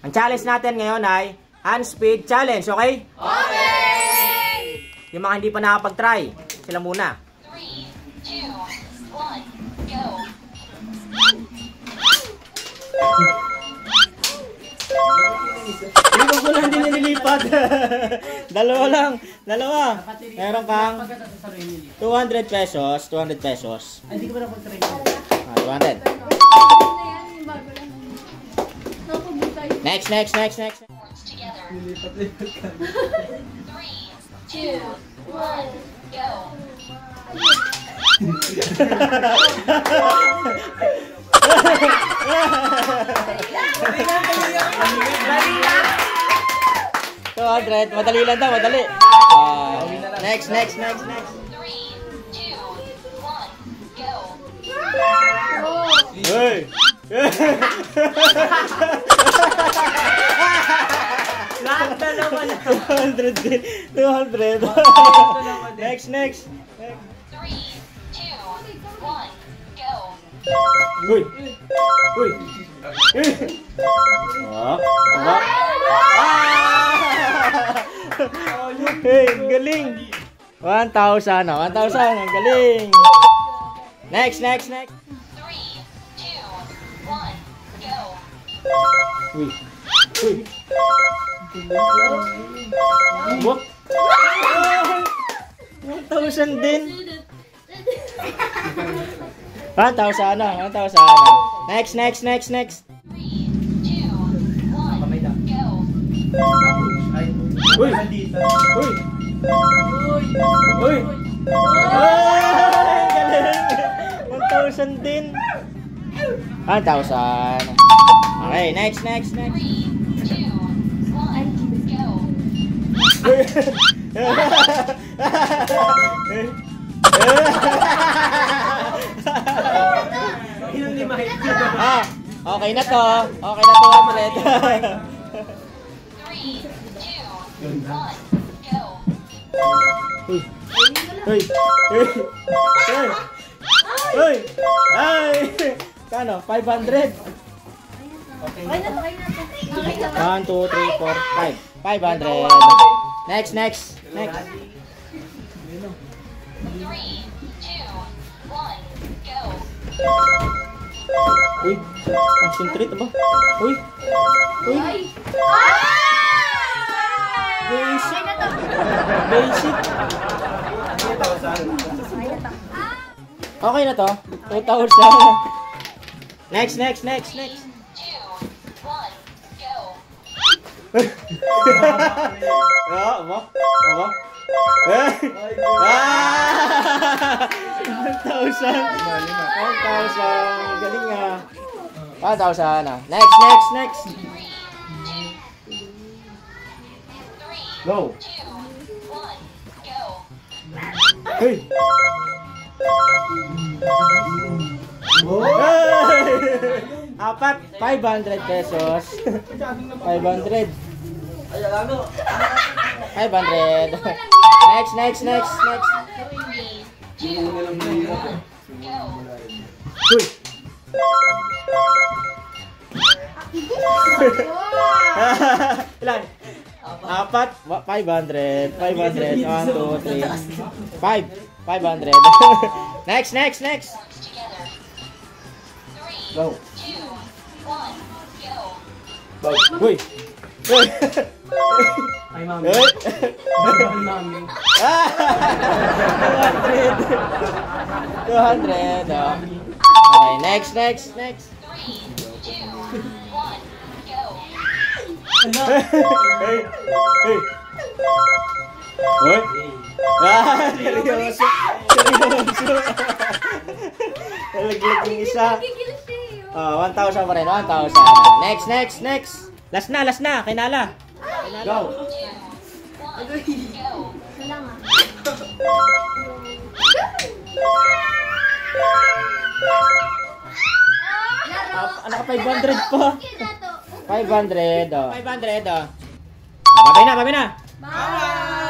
Ang challenge natin ngayon ay hand speed challenge, okay? Okay! Yung mga hindi pa nakapag-try, sila muna. 3, 2, 1, go! Hindi ko lang din nililipat. Dalawa lang. Dalawa. Meron kang 200 pesos. 200 pesos. Hindi ko pa napag-try. 200. Next. 3, 2, 1, go! Madali lang daw, madali. Next. 3, 2, 1, go! Hey! Lahat na naman. 200 din. 200. Next. 3, 2, 1, go! Uy! Hey, galing! 1,000. 1,000, ang galing! Next. 3, 2, 1, go! Uy! What? 1,000 din! 1,000 na. Next. 3, 2, 1, go! Uy! Galing! 1,000 din! 1,000. Okay, next. 3, 2, 1, go! Okay na to. 100. 3, 2, 1, go! Uy! Ay! Kano? 500? Okay. 1, 2, 3, 4, 5. 500. Next. 3, 2, 1, go! Uy! Concentrate ba? Uy! Basic! Okay na to. 2,000. Next. 3, 2, 1, go! Aba? 1,000. 1,000. Galing nga. 1,000 na. Next. 3, 2, 1, Go. go! Hey! Apat, 500 pesos. 500. 500. Next. 3, 2, 1, go! Uy! Ilan? Apat, 500. 500. 1, 2, 3. 5. 500. Next. Together. 3, Go. 2, 1, go! Uy! Uy! Ay, mami. Uy! Ay, mami. 200. Okay, next. 3, 2, 1, go! Hey! Uy! Seryoso! Talaglag yung isa. 1,000 pa rin. 1,000. Next. Last na. Kinala. Go. 2, 1, go! Ano ka 500 pa? 500. 500. Babay na. Bye!